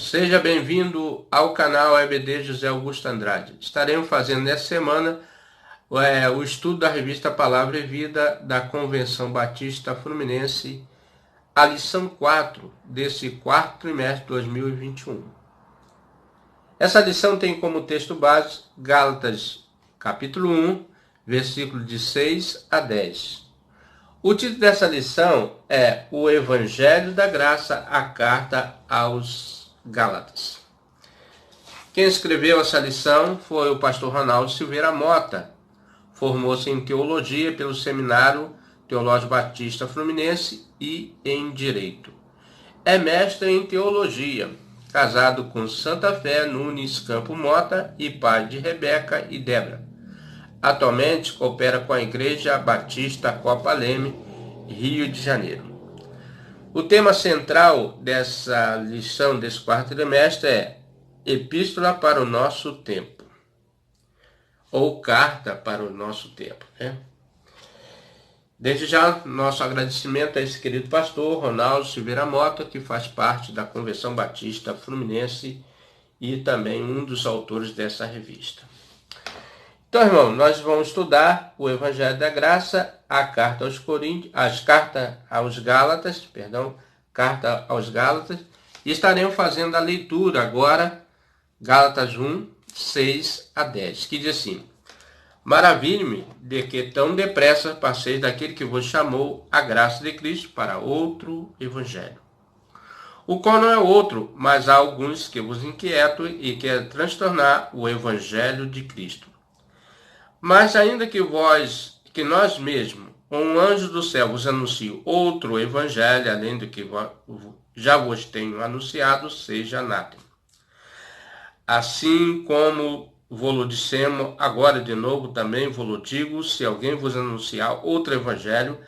Seja bem-vindo ao canal EBD José Augusto Andrade. Estaremos fazendo nessa semana o estudo da revista Palavra e Vida da Convenção Batista Fluminense, a lição 4 desse quarto trimestre de 2021. Essa lição tem como texto base Gálatas capítulo 1, versículos de 6 a 10. O título dessa lição é O Evangelho da Graça, a Carta aos Gálatas. Quem escreveu essa lição foi o pastor Ronaldo Silveira Mota. Formou-se em teologia pelo Seminário Teológico Batista Fluminense e em Direito. É mestre em teologia, casado com Santa Fé Nunes Campo Mota e pai de Rebeca e Débora. Atualmente coopera com a Igreja Batista Copa Leme, Rio de Janeiro. O tema central dessa lição desse quarto trimestre é Epístola para o Nosso Tempo, ou Carta para o Nosso Tempo, né? Desde já, nosso agradecimento a esse querido pastor Ronaldo Silveira Mota, que faz parte da Convenção Batista Fluminense e também um dos autores dessa revista. Então, irmão, nós vamos estudar o Evangelho da Graça, a carta aos Coríntios, carta aos Gálatas, e estaremos fazendo a leitura agora, Gálatas 1, 6 a 10, que diz assim: Maravilhe-me de que tão depressa passeis daquele que vos chamou a graça de Cristo para outro Evangelho, o qual não é outro, mas há alguns que vos inquietam e querem transtornar o Evangelho de Cristo. Mas ainda que nós mesmos, ou um anjo do céu vos anuncie outro evangelho, além do que já vos tenho anunciado, seja anátema. Assim como vos dissemos, agora de novo também vos digo, se alguém vos anunciar outro evangelho,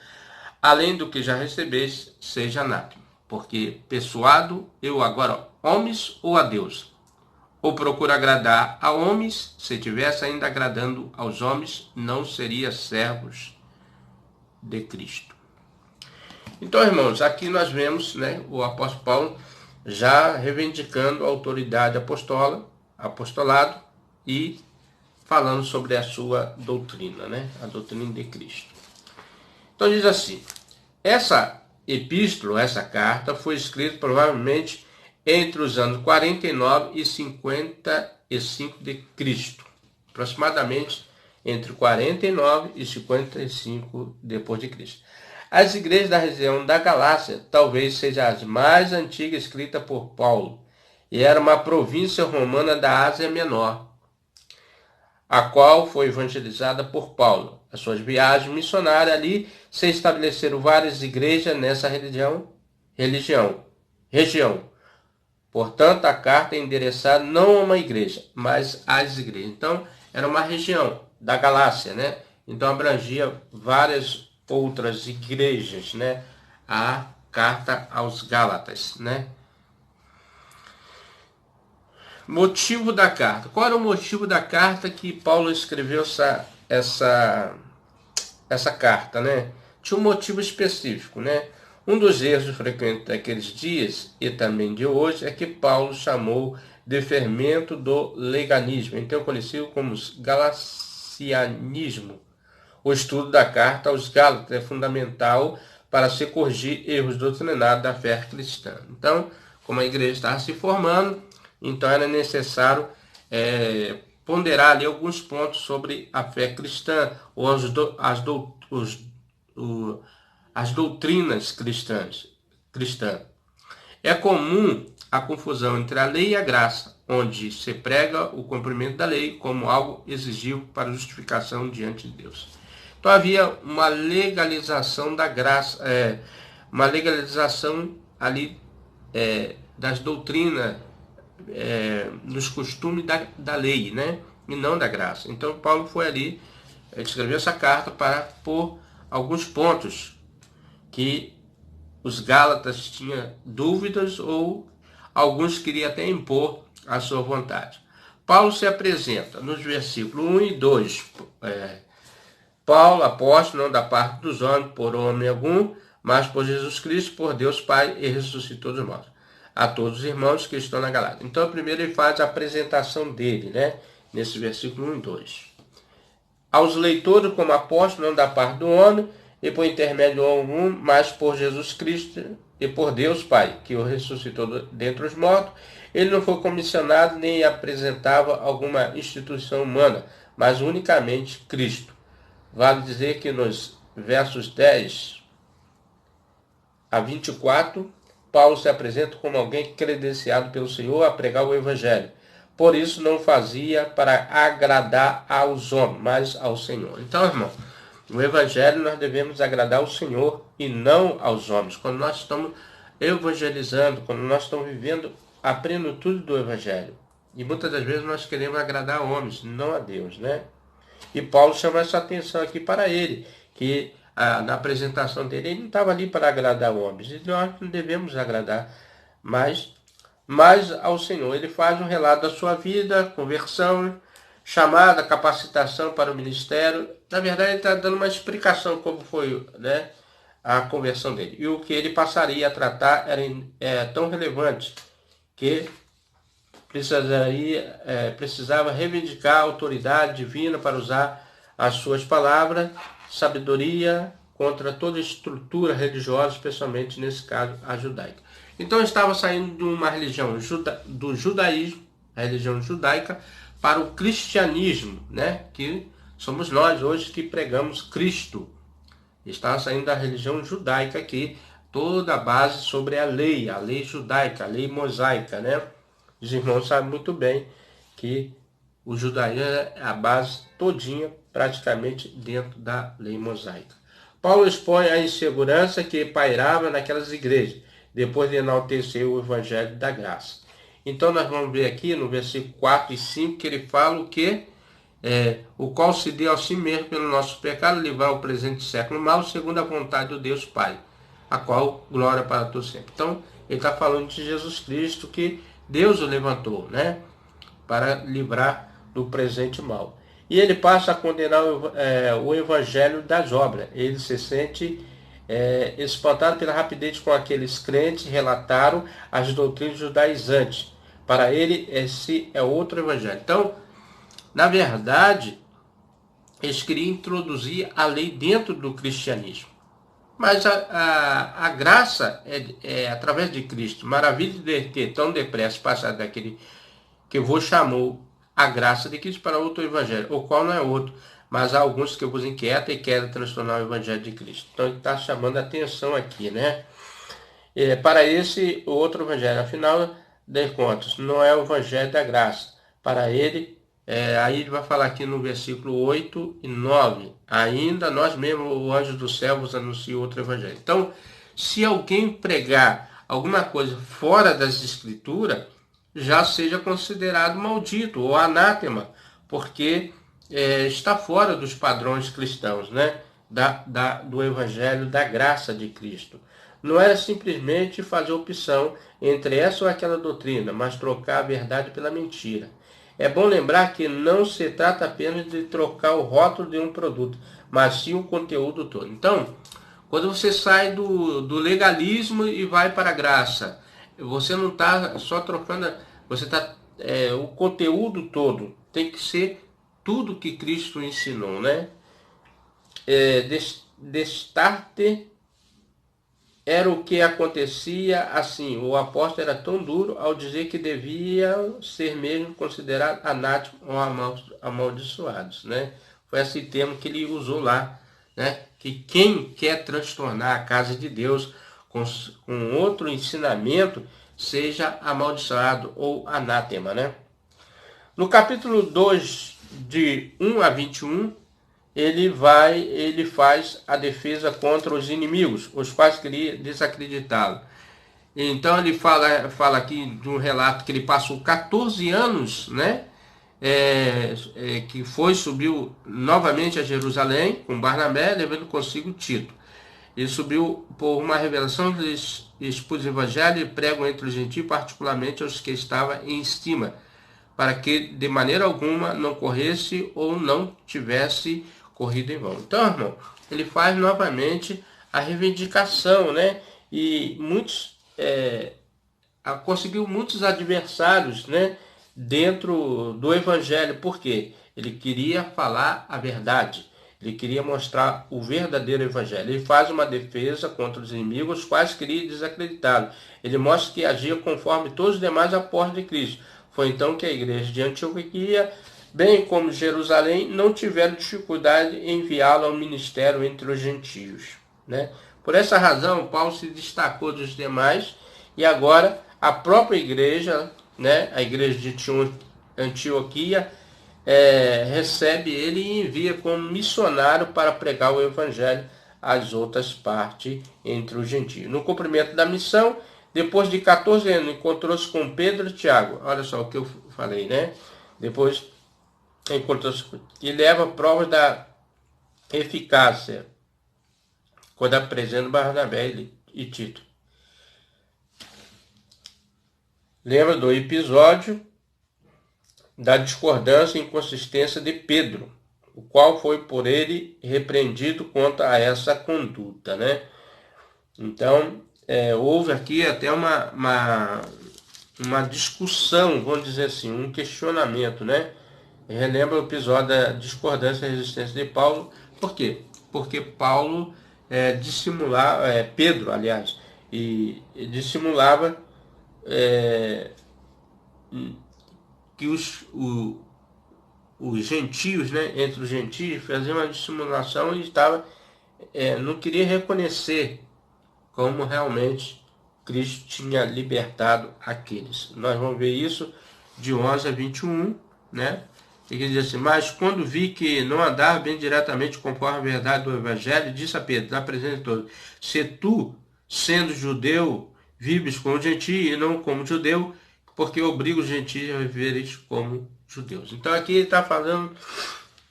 além do que já recebeis, seja anátema. Porque persuado eu agora homens ou a Deus? Ou procura agradar a homens? Se tivesse ainda agradando aos homens, não seria servos de Cristo. Então, irmãos, aqui nós vemos, o apóstolo Paulo já reivindicando a autoridade apostolado e falando sobre a sua doutrina, a doutrina de Cristo. Então diz assim: essa epístola, essa carta, foi escrita provavelmente entre os anos 49 e 55 de Cristo, aproximadamente entre 49 e 55 depois de Cristo. As igrejas da região da Galácia talvez sejam as mais antigas escritas por Paulo, e era uma província romana da Ásia Menor, a qual foi evangelizada por Paulo. As suas viagens missionárias ali se estabeleceram várias igrejas nessa região. Portanto, a carta é endereçada não a uma igreja, mas às igrejas. Então, era uma região da Galácia, Então, abrangia várias outras igrejas, A carta aos Gálatas, Motivo da carta. Qual era o motivo da carta que Paulo escreveu essa carta, Tinha um motivo específico, Um dos erros frequentes daqueles dias e também de hoje é que Paulo chamou de fermento do legalismo, então conhecido como galacianismo. O estudo da carta aos Gálatas é fundamental para se corrigir erros doutrinários da fé cristã. Então, como a igreja estava se formando, então era necessário ponderar ali alguns pontos sobre a fé cristã, ou as doutrinas cristãs. É comum a confusão entre a lei e a graça, onde se prega o cumprimento da lei como algo exigível para justificação diante de Deus. Então havia uma legalização da graça, uma legalização ali das doutrinas, nos costumes da lei, e não da graça. Então Paulo foi ali, escreveu essa carta para pôr alguns pontos que os Gálatas tinham dúvidas ou alguns queriam até impor a sua vontade. Paulo se apresenta nos versículos 1 e 2. Paulo, apóstolo, não da parte dos homens, por homem algum, mas por Jesus Cristo, por Deus Pai, e ressuscitou dos mortos. a todos os irmãos que estão na Galácia. Então, primeiro ele faz a apresentação dele, né? Nesse versículo 1 e 2. Aos leitores como apóstolo, não da parte do homem, e por intermédio algum, mas por Jesus Cristo e por Deus Pai, que o ressuscitou dentre os mortos. Ele não foi comissionado nem apresentava alguma instituição humana, mas unicamente Cristo. Vale dizer que nos versos 10 a 24, Paulo se apresenta como alguém credenciado pelo Senhor a pregar o Evangelho. Por isso não fazia para agradar aos homens, mas ao Senhor. Então, irmão, no Evangelho nós devemos agradar ao Senhor e não aos homens. Quando nós estamos evangelizando, quando nós estamos vivendo a plenitude do Evangelho. E muitas das vezes nós queremos agradar a homens, não a Deus, né? E Paulo chama essa atenção aqui para ele, que na apresentação dele, ele não estava ali para agradar homens. E nós não devemos agradar, mas ao Senhor. Ele faz um relato da sua vida, conversão, chamada, capacitação para o ministério. Na verdade, ele está dando uma explicação como foi, né, a conversão dele. E o que ele passaria a tratar era tão relevante que precisava reivindicar a autoridade divina para usar as suas palavras, sabedoria contra toda estrutura religiosa, especialmente nesse caso a judaica. Então estava saindo de uma religião do judaísmo, a religião judaica, para o cristianismo, né? Que somos nós hoje que pregamos Cristo. Estava saindo da religião judaica aqui, toda a base sobre a lei judaica, a lei mosaica, né? Os irmãos sabem muito bem que o judaísmo é a base todinha, praticamente dentro da lei mosaica. Paulo expõe a insegurança que pairava naquelas igrejas, depois de enaltecer o evangelho da graça. Então nós vamos ver aqui no versículo 4 e 5 que ele fala o que? O qual se deu a si mesmo pelo nosso pecado, livrar o presente século mal, segundo a vontade do Deus Pai, a qual glória para todos sempre. Então ele está falando de Jesus Cristo, que Deus o levantou, né, para livrar do presente mal. E ele passa a condenar o evangelho das obras. Ele se sente espantado pela rapidez com aqueles crentes relataram as doutrinas judaizantes. Para ele, esse é outro evangelho. Então, na verdade, eles queriam introduzir a lei dentro do cristianismo. Mas a graça é através de Cristo. Maravilha de ter tão depressa passado daquele que vos chamou a graça de Cristo para outro evangelho, o qual não é outro, mas há alguns que vos inquietam e querem transtornar o evangelho de Cristo. Então ele está chamando a atenção aqui, né? Para esse outro evangelho, afinal de contas, não é o evangelho da graça. Para ele, aí ele vai falar aqui no versículo 8 e 9, ainda nós mesmos, o anjo do céu, vos anuncia outro evangelho. Então, se alguém pregar alguma coisa fora das escrituras, já seja considerado maldito ou anátema, porque está fora dos padrões cristãos, né? Do evangelho da graça de Cristo. Não era simplesmente fazer opção entre essa ou aquela doutrina, mas trocar a verdade pela mentira. É bom lembrar que não se trata apenas de trocar o rótulo de um produto, mas sim o conteúdo todo. Então, quando você sai do legalismo e vai para a graça, você não está só trocando, você está o conteúdo todo tem que ser tudo que Cristo ensinou, né? Destarte era o que acontecia assim. O apóstolo era tão duro ao dizer que deviam ser mesmo considerados anátimos ou amaldiçoados, né? Foi esse termo que ele usou lá, né? Que quem quer transtornar a casa de Deus com outro ensinamento seja amaldiçoado ou anátema, né? No capítulo 2, de 1 a 21, ele faz a defesa contra os inimigos, os quais queriam desacreditá-lo. Então ele fala aqui de um relato que ele passou 14 anos, né? Que subiu novamente a Jerusalém com Barnabé, levando consigo Tito. Ele subiu por uma revelação, expôs o evangelho e pregam entre os gentios, particularmente aos que estavam em estima, para que de maneira alguma não corresse ou não tivesse corrido em vão. Então, irmão, ele faz novamente a reivindicação, né? E muitos conseguiu muitos adversários, né, dentro do evangelho. Por quê? Ele queria falar a verdade. Ele queria mostrar o verdadeiro evangelho. Ele faz uma defesa contra os inimigos, os quais queria desacreditá-lo. Ele mostra que agia conforme todos os demais apóstolos de Cristo. Foi então que a igreja de Antioquia, bem como Jerusalém, não tiveram dificuldade em enviá-lo ao ministério entre os gentios, né? Por essa razão, Paulo se destacou dos demais e agora a própria igreja, né, a igreja de Antioquia, recebe ele e envia como missionário para pregar o evangelho às outras partes entre os gentios. No cumprimento da missão, depois de 14 anos, encontrou-se com Pedro e Tiago. Olha só o que eu falei, né? Depois encontrou-se e leva provas da eficácia quando apresenta Barnabé e Tito. Lembra do episódio da discordância e inconsistência de Pedro, o qual foi por ele repreendido quanto a essa conduta, né? Então, houve aqui até uma discussão, vamos dizer assim, um questionamento, né? Relembra o episódio da discordância e resistência de Paulo. Por quê? Porque Paulo dissimulava, Pedro, aliás, e dissimulava que os gentios, né, entre os gentios, faziam uma dissimulação e não queria reconhecer como realmente Cristo tinha libertado aqueles. Nós vamos ver isso de 11 a 21, né? E que diz assim: mas quando vi que não andava bem diretamente conforme a verdade do Evangelho, disse a Pedro, na presença de todos: se tu, sendo judeu, vives como gentio e não como judeu, porque obriga os gentios a viverem como judeus. Então aqui ele está falando,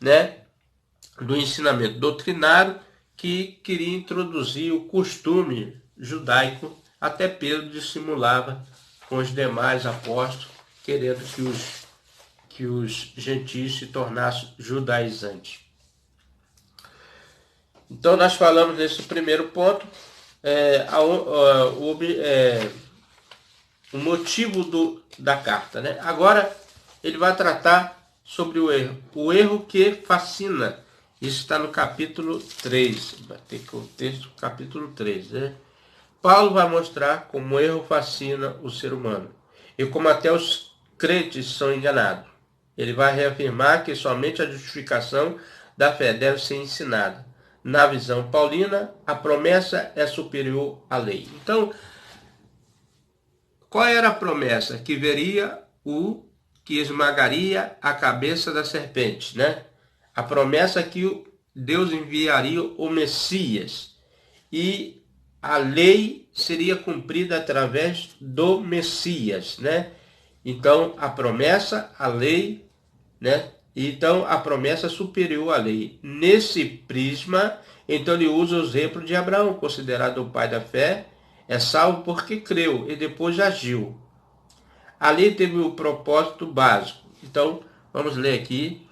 né, do ensinamento doutrinário que queria introduzir o costume judaico. Até Pedro dissimulava com os demais apóstolos, querendo que os gentios se tornassem judaizantes. Então nós falamos nesse primeiro ponto o motivo da carta, né? Agora ele vai tratar sobre o erro que fascina. Isso está no capítulo 3, vai ter que o texto capítulo 3, né? Paulo vai mostrar como o erro fascina o ser humano e como até os crentes são enganados. Ele vai reafirmar que somente a justificação da fé deve ser ensinada. Na visão paulina, a promessa é superior à lei. Então, qual era a promessa? Que veria o que esmagaria a cabeça da serpente, né? A promessa que Deus enviaria o Messias e a lei seria cumprida através do Messias, né? Então, a promessa, a lei, né? Então, a promessa superior à lei. Nesse prisma, então ele usa o exemplo de Abraão, considerado o pai da fé, é salvo porque creu e depois agiu. A lei teve o propósito básico. Então, vamos ler aqui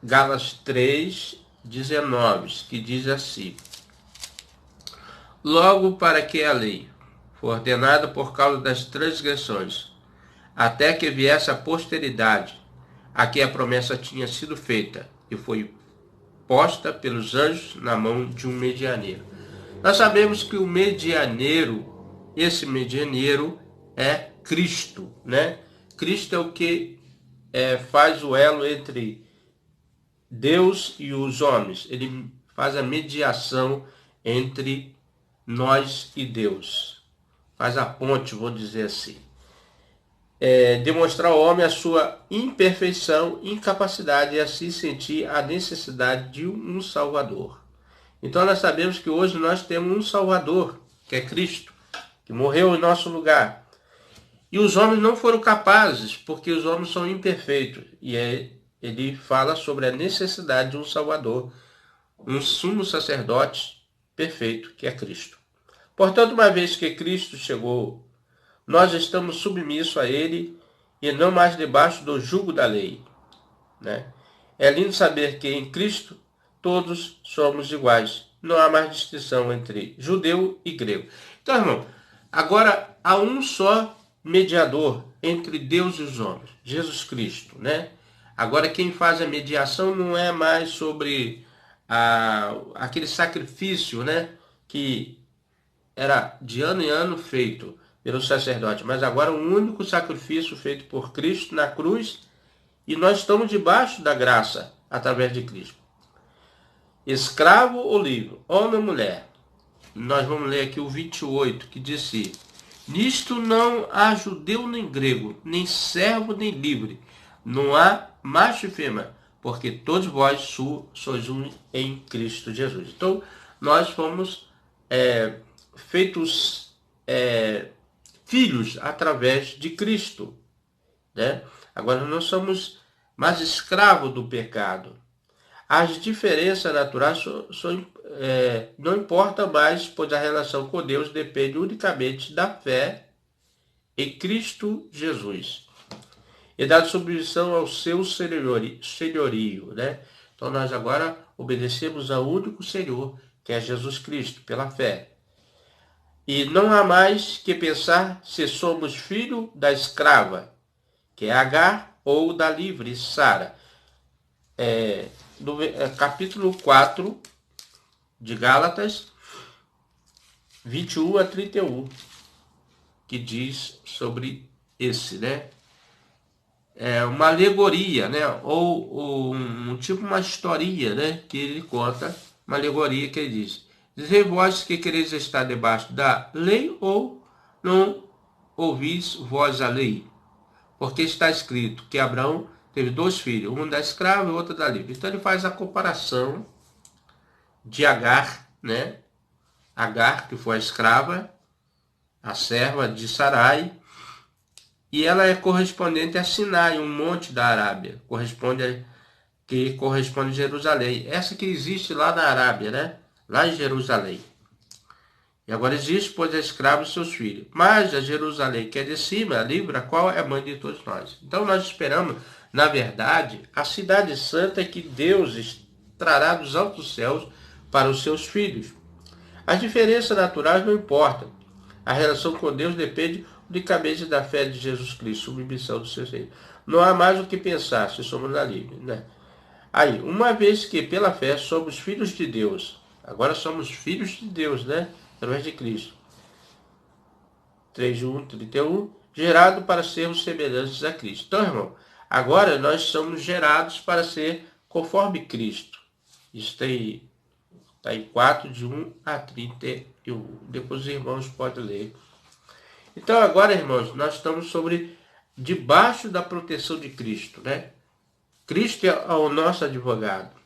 Gálatas 3:19, que diz assim: logo para que a lei foi ordenada por causa das transgressões, até que viesse a posteridade, a que a promessa tinha sido feita, e foi posta pelos anjos na mão de um medianeiro. Nós sabemos que o medianeiro, esse medianeiro é Cristo, né? Cristo é o que faz o elo entre Deus e os homens. Ele faz a mediação entre nós e Deus. Faz a ponte, vou dizer assim. Demonstrar ao homem a sua imperfeição, incapacidade e assim sentir a necessidade de um Salvador. Então nós sabemos que hoje nós temos um Salvador, que é Cristo, que morreu em nosso lugar. E os homens não foram capazes, porque os homens são imperfeitos. E ele fala sobre a necessidade de um Salvador, um sumo sacerdote perfeito, que é Cristo. Portanto, uma vez que Cristo chegou, nós estamos submissos a ele e não mais debaixo do jugo da lei, né? É lindo saber que em Cristo todos somos iguais. Não há mais distinção entre judeu e grego. Então, irmão, Agora, há um só mediador entre Deus e os homens, Jesus Cristo, né? Agora, quem faz a mediação não é mais sobre aquele sacrifício, né? Que era de ano em ano feito pelo sacerdote, mas agora um único sacrifício feito por Cristo na cruz, e nós estamos debaixo da graça através de Cristo. Escravo ou livre, homem ou mulher. Nós vamos ler aqui o 28, que diz assim: nisto não há judeu nem grego, nem servo nem livre, não há macho e fêmea, porque todos vós sois um em Cristo Jesus. Então, nós fomos feitos filhos através de Cristo, né? Agora não somos mais escravos do pecado. As diferenças naturais não importam mais, pois a relação com Deus depende unicamente da fé em Cristo Jesus e da submissão ao seu senhorio, né? Então nós agora obedecemos ao único Senhor, que é Jesus Cristo, pela fé. E não há mais que pensar se somos filho da escrava, que é Agar, ou da livre, Sara. Capítulo 4 de Gálatas, 21 a 31, que diz sobre esse, né? É uma alegoria, né? Ou uma historinha, né? Que ele conta, uma alegoria que ele diz: dizei vós que quereis estar debaixo da lei, ou não ouvis vós a lei? Porque está escrito que Abraão teve 2 filhos, um da escrava e outro da livre. Então ele faz a comparação de Agar, né? Agar, que foi a escrava, a serva de Sarai, e ela é correspondente a Sinai, um monte da Arábia, que corresponde a Jerusalém. Essa que existe lá na Arábia, né? Lá em Jerusalém. E agora existe, pois, a escrava e seus filhos. Mas a Jerusalém, que é de cima, a livre, a qual é a mãe de todos nós. Então nós esperamos, na verdade, a cidade santa que Deus trará dos altos céus para os seus filhos. As diferenças naturais não importam. A relação com Deus depende unicamente da fé de Jesus Cristo, submissão do seu Senhor. Não há mais o que pensar se somos na livre, né? Aí, uma vez que pela fé somos filhos de Deus, agora somos filhos de Deus, né? Através de Cristo. 3:1, 31, gerado para sermos semelhantes a Cristo. Então, irmão, agora nós somos gerados para ser conforme Cristo. Isso está em 4, de 1 a 31. Depois os irmãos podem ler. Então agora, irmãos, nós estamos debaixo da proteção de Cristo, né? Cristo é o nosso advogado.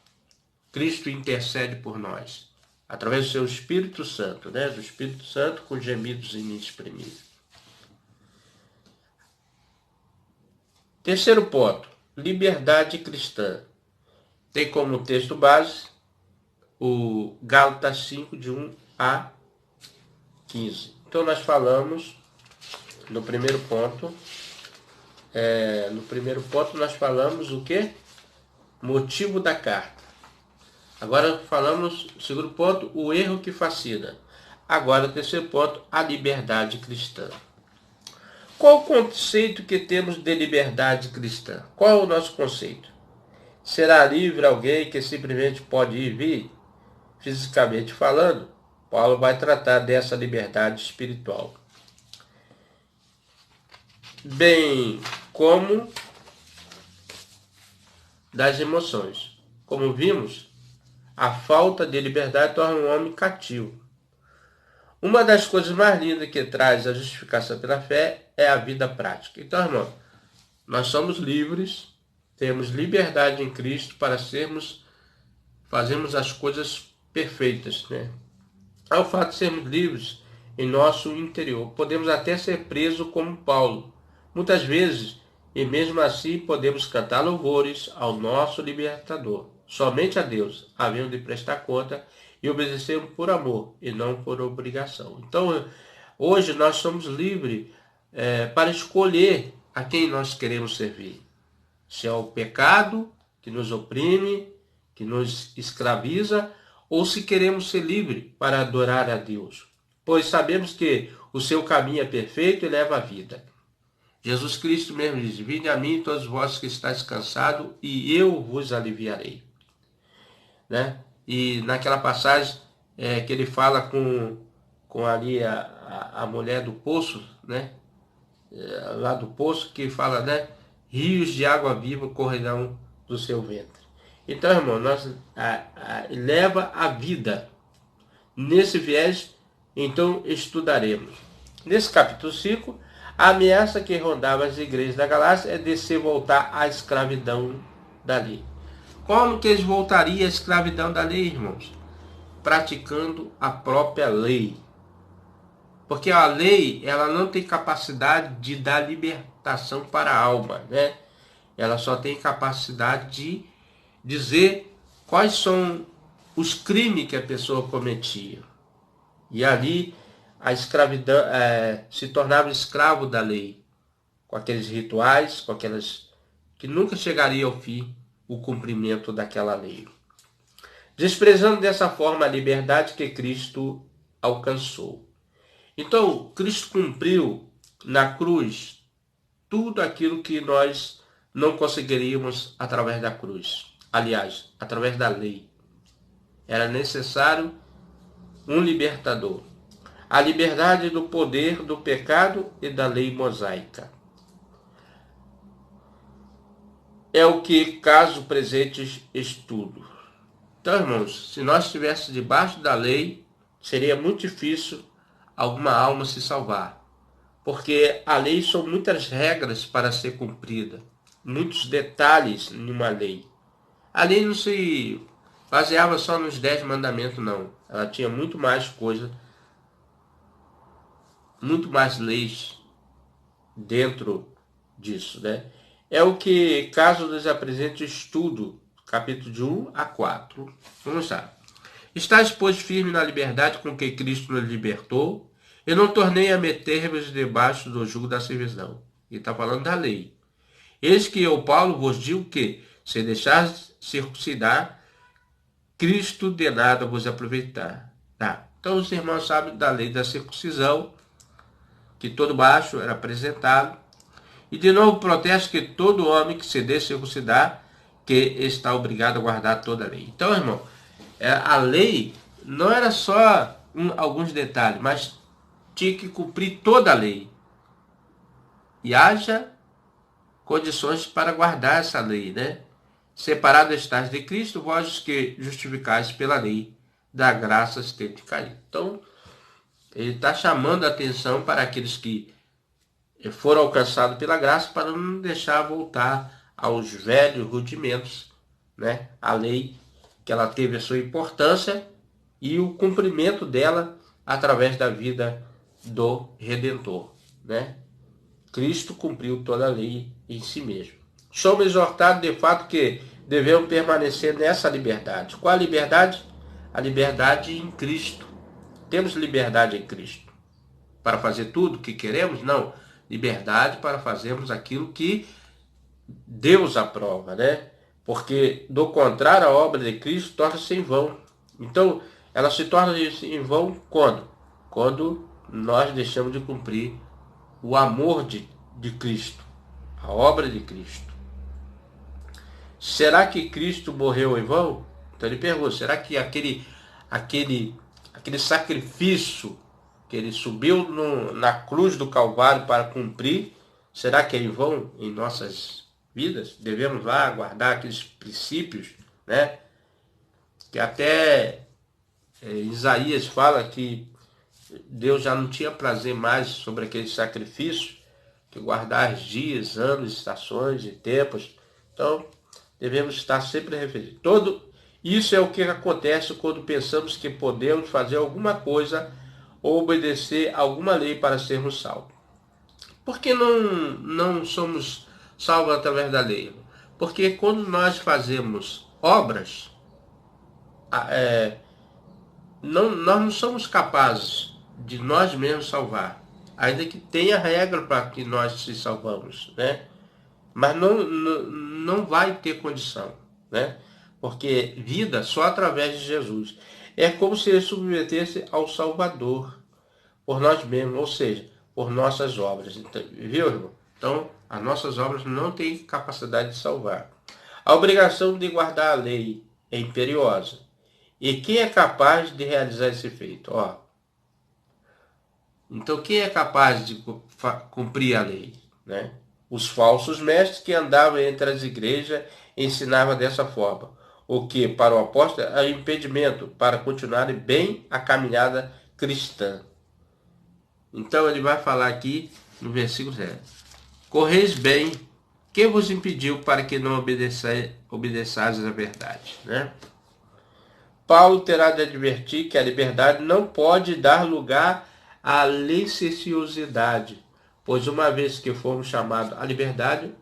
Cristo intercede por nós, através do seu Espírito Santo, né? Do Espírito Santo com gemidos inexprimíveis. Terceiro ponto, liberdade cristã. Tem como texto base o Gálatas 5, de 1 a 15. Então nós falamos no primeiro ponto. Nós falamos o quê? Motivo da carta. Agora falamos, segundo ponto, o erro que fascina. Agora, terceiro ponto, a liberdade cristã. Qual o conceito que temos de liberdade cristã? Qual é o nosso conceito? Será livre alguém que simplesmente pode ir e vir? Fisicamente falando, Paulo vai tratar dessa liberdade espiritual, bem como das emoções. Como vimos, a falta de liberdade torna um homem cativo. Uma das coisas mais lindas que traz a justificação pela fé é a vida prática. Então, irmão, nós somos livres, temos liberdade em Cristo para fazermos as coisas perfeitas, né? Ao fato de sermos livres em nosso interior, podemos até ser presos como Paulo, muitas vezes, e mesmo assim podemos cantar louvores ao nosso libertador, somente a Deus, havendo de prestar conta e obedecermos por amor e não por obrigação. Então, hoje nós somos livres para escolher a quem nós queremos servir. Se é o pecado que nos oprime, que nos escraviza, ou se queremos ser livres para adorar a Deus. Pois sabemos que o seu caminho é perfeito e leva à vida. Jesus Cristo mesmo diz: vinde a mim todos vós que estáis cansados e eu vos aliviarei. Né? E naquela passagem que ele fala com ali a mulher do poço, né? Lá do poço, que fala, né? Rios de água viva correrão do seu ventre. Então, irmão, leva a vida. Nesse viés, então, estudaremos. Nesse capítulo 5, a ameaça que rondava as igrejas da Galácia é de se voltar à escravidão da lei. Como que eles voltariam à escravidão da lei, irmãos? Praticando a própria lei. Porque a lei, ela não tem capacidade de dar libertação para a alma, né? Ela só tem capacidade de dizer quais são os crimes que a pessoa cometia. E ali a escravidão se tornava escravo da lei, com aqueles rituais, com aquelas que nunca chegaria ao fim o cumprimento daquela lei. Desprezando dessa forma a liberdade que Cristo alcançou. Então, Cristo cumpriu na cruz tudo aquilo que nós não conseguiríamos através da cruz. Aliás, através da lei. Era necessário um libertador. A liberdade do poder do pecado e da lei mosaica. É o que caso presente estudo. Então, irmãos, se nós estivéssemos debaixo da lei, seria muito difícil alguma alma se salvar. Porque a lei são muitas regras para ser cumprida, muitos detalhes numa lei. A lei não se baseava só nos 10 mandamentos, não. Ela tinha muito mais coisa, muito mais leis dentro disso, né? É o que caso nos apresente o estudo, capítulo de 1 a 4. Vamos lá. Estais, pois, firme na liberdade com que Cristo nos libertou, e não tornei a meter-vos debaixo do jugo da servidão. Ele está falando da lei. Eis que eu, Paulo, vos digo que, se deixares circuncidar, Cristo de nada vos aproveitar. Tá. Então os irmãos sabem da lei da circuncisão, que todo macho era apresentado. E de novo protesto que todo homem que se deixe circuncidar, que está obrigado a guardar toda a lei. Então, irmão, a lei não era só alguns detalhes, mas tinha que cumprir toda a lei. E haja condições para guardar essa lei, né? Separado estáis de Cristo, vós que justificais pela lei, da graça tende caído. Então, ele está chamando a atenção para aqueles que foram alcançados pela graça, para não deixar voltar aos velhos rudimentos, né? A lei, que ela teve a sua importância e o cumprimento dela através da vida do Redentor, né? Cristo cumpriu toda a lei em si mesmo. Somos exortados de fato que devemos permanecer nessa liberdade. Qual a liberdade? A liberdade em Cristo. Temos liberdade em Cristo. Para fazer tudo o que queremos? Não. Liberdade para fazermos aquilo que Deus aprova, né? Porque, do contrário, a obra de Cristo torna-se em vão. Então, ela se torna em vão quando? Quando nós deixamos de cumprir o amor de Cristo, a obra de Cristo. Será que Cristo morreu em vão? Então ele pergunta, será que aquele sacrifício que ele subiu na cruz do Calvário para cumprir, será que é em vão em nossas vidas? Devemos lá guardar aqueles princípios, né? Que até Isaías fala que Deus já não tinha prazer mais sobre aquele sacrifício, que guardar dias, anos, estações e tempos. Então, devemos estar sempre refletindo. Isso é o que acontece quando pensamos que podemos fazer alguma coisa ou obedecer alguma lei para sermos salvos. Por que não somos salvos através da lei? Porque quando nós fazemos obras, nós não somos capazes de nós mesmos salvar, ainda que tenha regra para que nós se salvamos, né? Mas não vai ter condição, né? Porque vida só através de Jesus. É como se ele submetesse ao Salvador. por nós mesmos, ou seja, por nossas obras. Então, viu, irmão? Então, as nossas obras não têm capacidade de salvar. A obrigação de guardar a lei é imperiosa. E quem é capaz de realizar esse feito? Ó, então, quem é capaz de cumprir a lei? Né? Os falsos mestres que andavam entre as igrejas ensinavam dessa forma, o que para o apóstolo é impedimento para continuar bem a caminhada cristã. Então ele vai falar aqui no versículo 7. Correis bem, quem vos impediu para que não obedeçais à verdade? Né? Paulo terá de advertir que a liberdade não pode dar lugar à licenciosidade, pois uma vez que formos chamados à liberdade,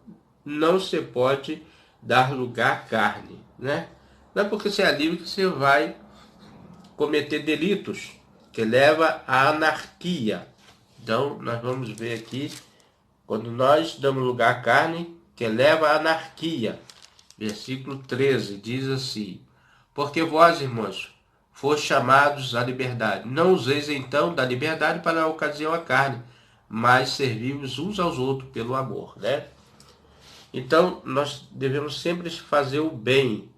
não se pode dar lugar à carne. Né? Não é porque você é livre que você vai cometer delitos, que leva à anarquia. Então, nós vamos ver aqui, quando nós damos lugar à carne, que leva à anarquia. Versículo 13 diz assim: porque vós, irmãos, fostes chamados à liberdade. Não useis então da liberdade para a ocasião à carne, mas servimos uns aos outros pelo amor. Né? Então, nós devemos sempre fazer o bem,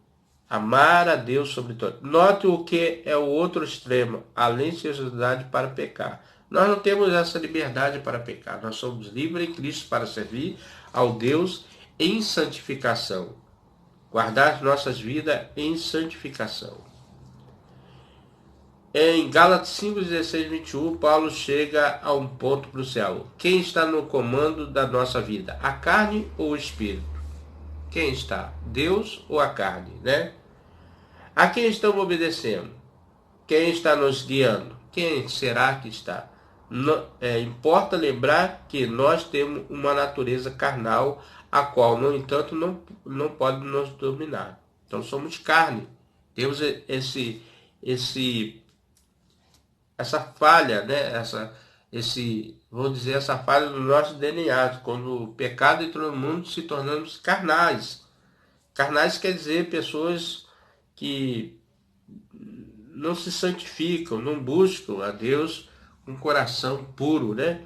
amar a Deus sobre tudo. Note o que é o outro extremo, a licenciosidade para pecar. Nós não temos essa liberdade para pecar. Nós somos livres em Cristo para servir ao Deus em santificação. Guardar nossas vidas em santificação. Em Gálatas 5, 16, 21, Paulo chega a um ponto crucial. Quem está no comando da nossa vida? A carne ou o espírito? Quem está? Deus ou a carne? Né? A quem estamos obedecendo? Quem está nos guiando? Quem será que está? Importa lembrar que nós temos uma natureza carnal, a qual, no entanto, não pode nos dominar. Então, somos carne. Temos essa falha, né? Vou dizer, essa falha do nosso DNA, quando o pecado entrou no mundo, se tornamos carnais. Carnais quer dizer pessoas que não se santificam, não buscam a Deus com um coração puro, né?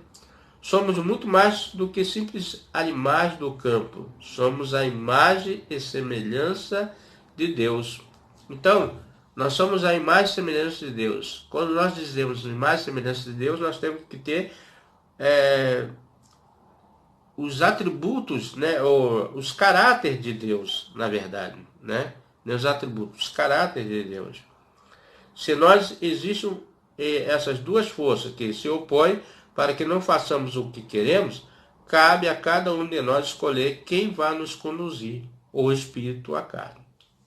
Somos muito mais do que simples animais do campo. Somos a imagem e semelhança de Deus. Então, nós somos a imagem e semelhança de Deus. Quando nós dizemos imagem e semelhança de Deus, nós temos que ter os atributos, né, os caráteres de Deus, na verdade, né? Os atributos, os caráteres de Deus. Se nós existem essas duas forças que se opõem para que não façamos o que queremos, cabe a cada um de nós escolher quem vai nos conduzir, o espírito ou a carne.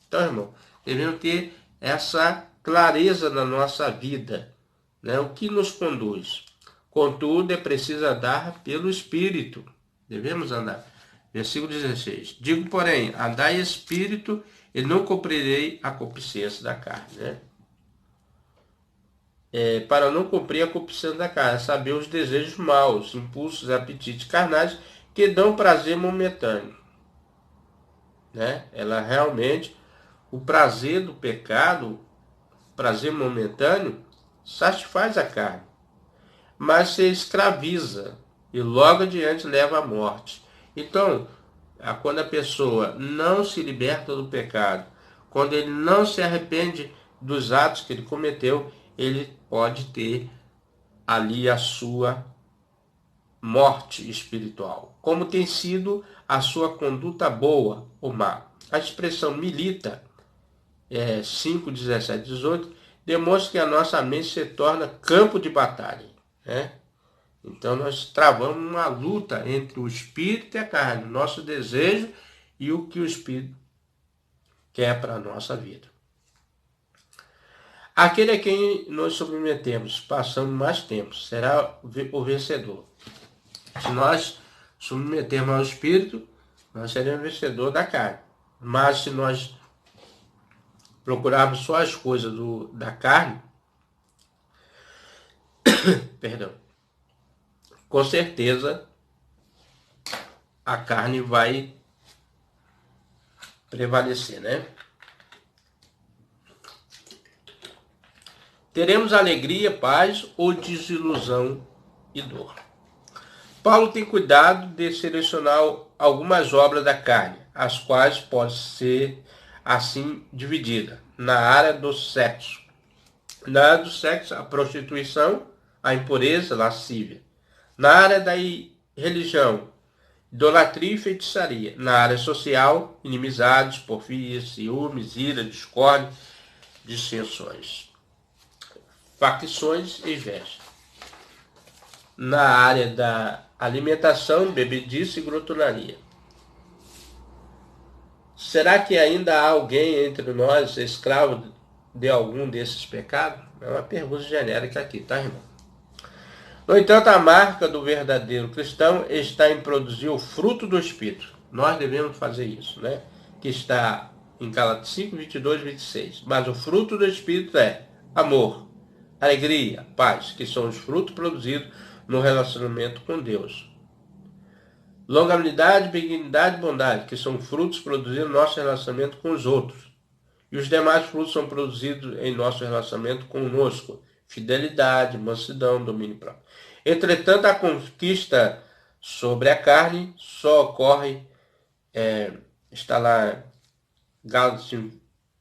Então, irmão, devemos ter essa clareza na nossa vida, né? O que nos conduz. Contudo, é preciso andar pelo espírito. Devemos andar. Versículo 16. Digo, porém, andai espírito e não cumprirei a concupiscência da carne. Né? Para não cumprir a concupiscência da carne, saber os desejos maus, impulsos e apetites carnais que dão prazer momentâneo. Né? Ela realmente, o prazer do pecado, prazer momentâneo, satisfaz a carne, mas se escraviza e logo adiante leva à morte. Então, quando a pessoa não se liberta do pecado, quando ele não se arrepende dos atos que ele cometeu, ele pode ter ali a sua morte espiritual. Como tem sido a sua conduta boa ou má? A expressão milita, 5, 17, 18, demonstra que a nossa mente se torna campo de batalha. Né? Então nós travamos uma luta entre o espírito e a carne, nosso desejo e o que o espírito quer para a nossa vida. Aquele a quem nos submetemos, passando mais tempo, será o vencedor. Se nós submetermos ao espírito, nós seremos vencedor da carne. Mas se nós procurarmos só as coisas da carne, perdão, com certeza a carne vai prevalecer, né? Teremos alegria, paz ou desilusão e dor? Paulo tem cuidado de selecionar algumas obras da carne, as quais podem ser assim divididas na área do sexo. Na área do sexo, a prostituição, a impureza, a lascívia. Na área da religião, idolatria e feitiçaria. Na área social, inimizades, porfias, ciúmes, ira, discórdia, dissensões, facções e inveja. Na área da alimentação, bebedice e glutonaria. Será que ainda há alguém entre nós escravo de algum desses pecados? É uma pergunta genérica aqui, tá, irmão? No entanto, a marca do verdadeiro cristão está em produzir o fruto do Espírito. Nós devemos fazer isso, né? Que está em Gálatas 5, 22 e 26. Mas o fruto do Espírito é amor, alegria, paz, que são os frutos produzidos no relacionamento com Deus. Longanimidade, benignidade e bondade, que são frutos produzidos no nosso relacionamento com os outros. E os demais frutos são produzidos em nosso relacionamento conosco. Fidelidade, mansidão, domínio próprio. Entretanto, a conquista sobre a carne só ocorre, está lá Gálatas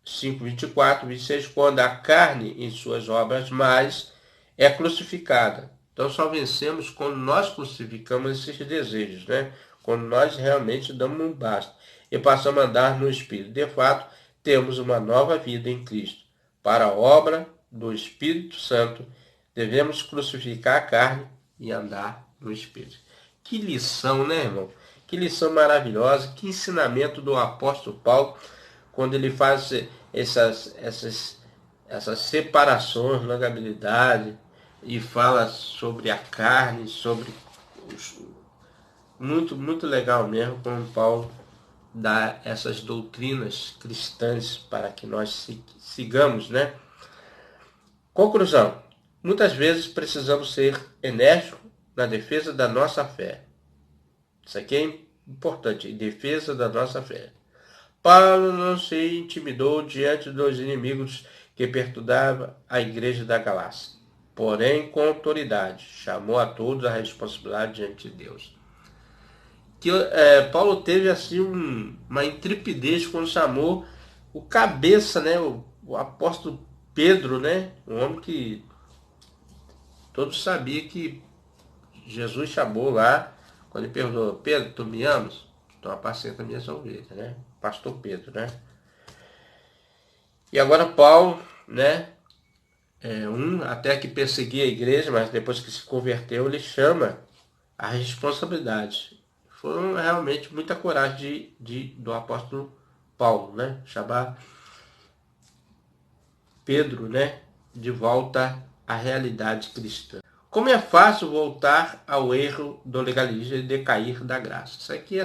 5, 24, 26, quando a carne em suas obras mais é crucificada. Então só vencemos quando nós crucificamos esses desejos, né? Quando nós realmente damos um basta e passamos a andar no Espírito. De fato, temos uma nova vida em Cristo. Para a obra do Espírito Santo, devemos crucificar a carne e andar no Espírito. Que lição, né, irmão? Que lição maravilhosa, que ensinamento do apóstolo Paulo, quando ele faz essas separações, longanimidade, e fala sobre a carne, sobre muito legal mesmo, como Paulo dá essas doutrinas cristãs para que nós sigamos, né? Conclusão. Muitas vezes precisamos ser enérgicos na defesa da nossa fé. Isso aqui é importante, em defesa da nossa fé. Paulo não se intimidou diante dos inimigos que perturbavam a igreja da Galácia. Porém, com autoridade, chamou a todos a responsabilidade diante de Deus. Paulo teve assim uma intrepidez quando chamou o cabeça, né, o apóstolo Pedro, né, um homem que todos sabiam que Jesus chamou lá, quando ele perguntou: Pedro, tu me amas? Então apacenta minhas ovelhas, né? Pastor Pedro, né? E agora Paulo, né? Até que perseguia a igreja, mas depois que se converteu, ele chama a responsabilidade. Foi realmente muita coragem do apóstolo Paulo, né? Chamar Pedro, né? De volta à realidade cristã. Como é fácil voltar ao erro do legalismo e decair da graça. Isso aqui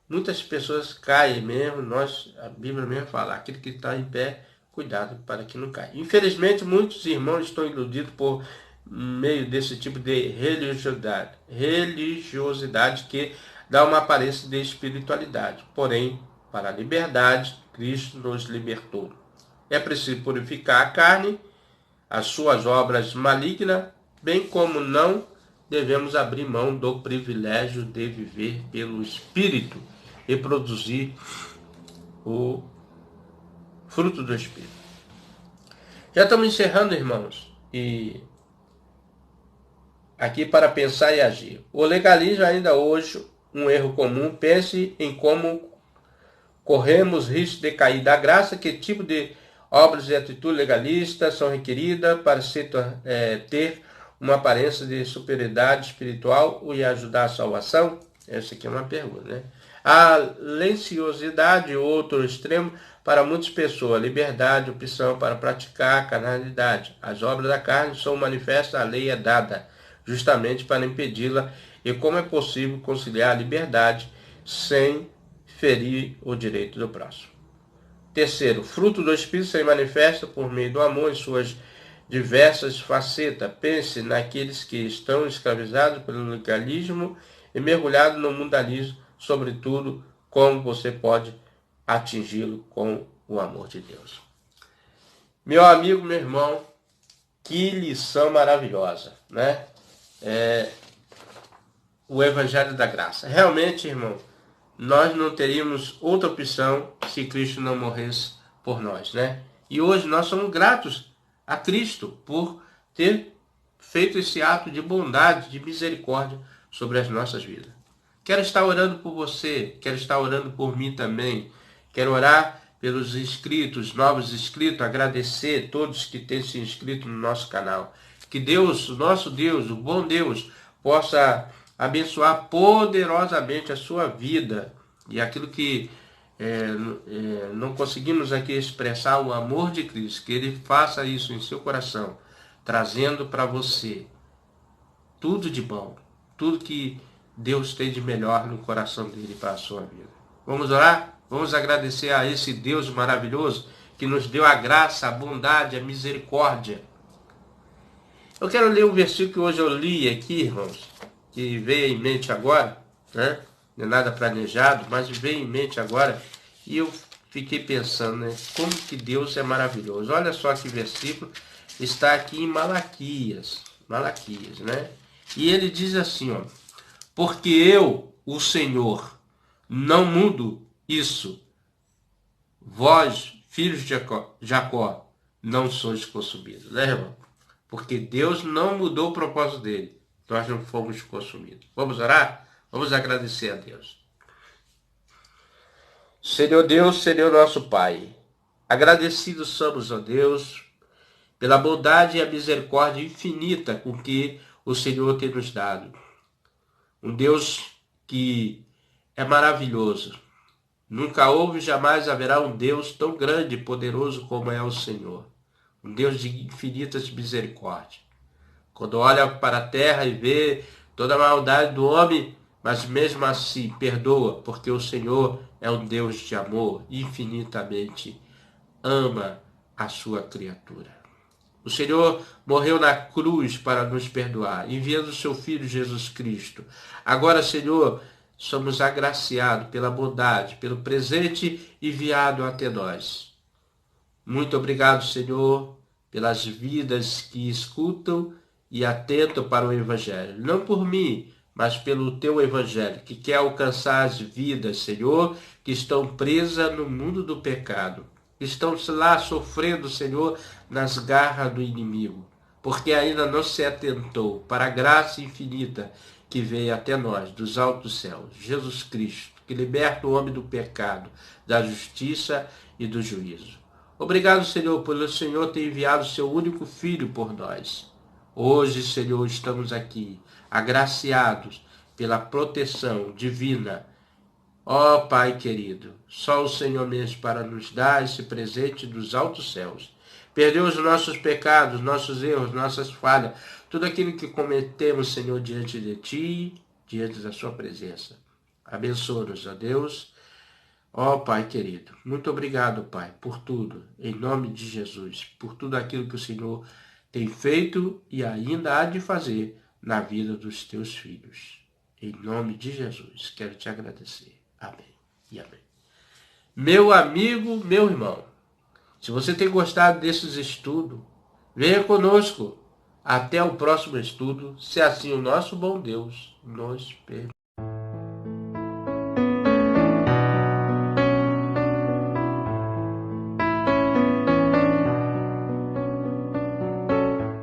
muitas pessoas caem mesmo, a Bíblia mesmo fala, aquele que está em pé, cuidado para que não caia. Infelizmente, muitos irmãos estão iludidos por meio desse tipo de religiosidade que dá uma aparência de espiritualidade. Porém, para a liberdade, Cristo nos libertou. É preciso purificar a carne, as suas obras malignas, bem como não devemos abrir mão do privilégio de viver pelo Espírito e produzir o fruto do Espírito. Já estamos encerrando, irmãos, e aqui para pensar e agir. O legalismo ainda hoje um erro comum. Pense em como corremos risco de cair da graça, que tipo de obras e atitudes legalistas são requeridas para ter uma aparência de superioridade espiritual e ajudar a salvação? Essa aqui é uma pergunta, né? A lenciosidade, outro extremo, para muitas pessoas, liberdade, opção para praticar a carnalidade. As obras da carne são manifestas, a lei é dada justamente para impedi-la. E como é possível conciliar a liberdade sem ferir o direito do próximo? Terceiro, fruto do Espírito se manifesta por meio do amor em suas diversas facetas. Pense naqueles que estão escravizados pelo legalismo e mergulhados no mundanismo, sobretudo, como você pode atingi-lo com o amor de Deus. Meu amigo, meu irmão, Que lição maravilhosa, né? O Evangelho da Graça. Realmente, irmão, nós não teríamos outra opção se Cristo não morresse por nós, né? E hoje nós somos gratos a Cristo por ter feito esse ato de bondade, de misericórdia sobre as nossas vidas. Quero estar orando por você, quero estar orando por mim também. Quero orar pelos inscritos, novos inscritos, agradecer a todos que têm se inscrito no nosso canal. Que Deus, o nosso Deus, o bom Deus, possa abençoar poderosamente a sua vida. E aquilo que não conseguimos aqui expressar, o amor de Cristo, que Ele faça isso em seu coração, trazendo para você tudo de bom, tudo que Deus tem de melhor no coração dele para a sua vida. Vamos orar? Vamos agradecer a esse Deus maravilhoso que nos deu a graça, a bondade, a misericórdia. Eu quero ler um versículo que hoje eu li aqui, irmãos, que veio em mente agora, né? Não é nada planejado, mas veio em mente agora, e eu fiquei pensando, né? Como que Deus é maravilhoso. Olha só que versículo, está aqui em Malaquias, né? E ele diz assim, ó: porque eu, o Senhor, não mudo isso. Vós, filhos de Jacó, não sois consumidos. Né, irmão? Porque Deus não mudou o propósito dele. Nós não fomos consumidos. Vamos orar? Vamos agradecer a Deus. Senhor Deus, Senhor nosso Pai, agradecidos somos, ó Deus, pela bondade e a misericórdia infinita com que o Senhor tem nos dado. Um Deus que é maravilhoso. Nunca houve e jamais haverá um Deus tão grande e poderoso como é o Senhor. Um Deus de infinitas misericórdias. Quando olha para a terra e vê toda a maldade do homem, mas mesmo assim perdoa, porque o Senhor é um Deus de amor, infinitamente ama a sua criatura. O Senhor morreu na cruz para nos perdoar, enviando o seu Filho Jesus Cristo. Agora, Senhor, somos agraciados pela bondade, pelo presente enviado até nós. Muito obrigado, Senhor, pelas vidas que escutam e atentam para o Evangelho. Não por mim, mas pelo teu Evangelho, que quer alcançar as vidas, Senhor, que estão presas no mundo do pecado. Estão lá sofrendo, Senhor, nas garras do inimigo, porque ainda não se atentou para a graça infinita que veio até nós, dos altos céus, Jesus Cristo, que liberta o homem do pecado, da justiça e do juízo. Obrigado, Senhor, pelo Senhor ter enviado o seu único Filho por nós. Hoje, Senhor, estamos aqui, agraciados pela proteção divina. Ó Pai querido, só o Senhor mesmo para nos dar esse presente dos altos céus. Perdoa os nossos pecados, nossos erros, nossas falhas, tudo aquilo que cometemos, Senhor, diante de Ti, diante da Sua presença. Abençoa-nos, ó Deus. Ó Pai querido, muito obrigado, Pai, por tudo, em nome de Jesus, por tudo aquilo que o Senhor tem feito e ainda há de fazer na vida dos Teus filhos. Em nome de Jesus, quero Te agradecer. Amém e amém. Meu amigo, meu irmão, se você tem gostado desses estudos, venha conosco. Até o próximo estudo, se assim o nosso bom Deus nos permitir.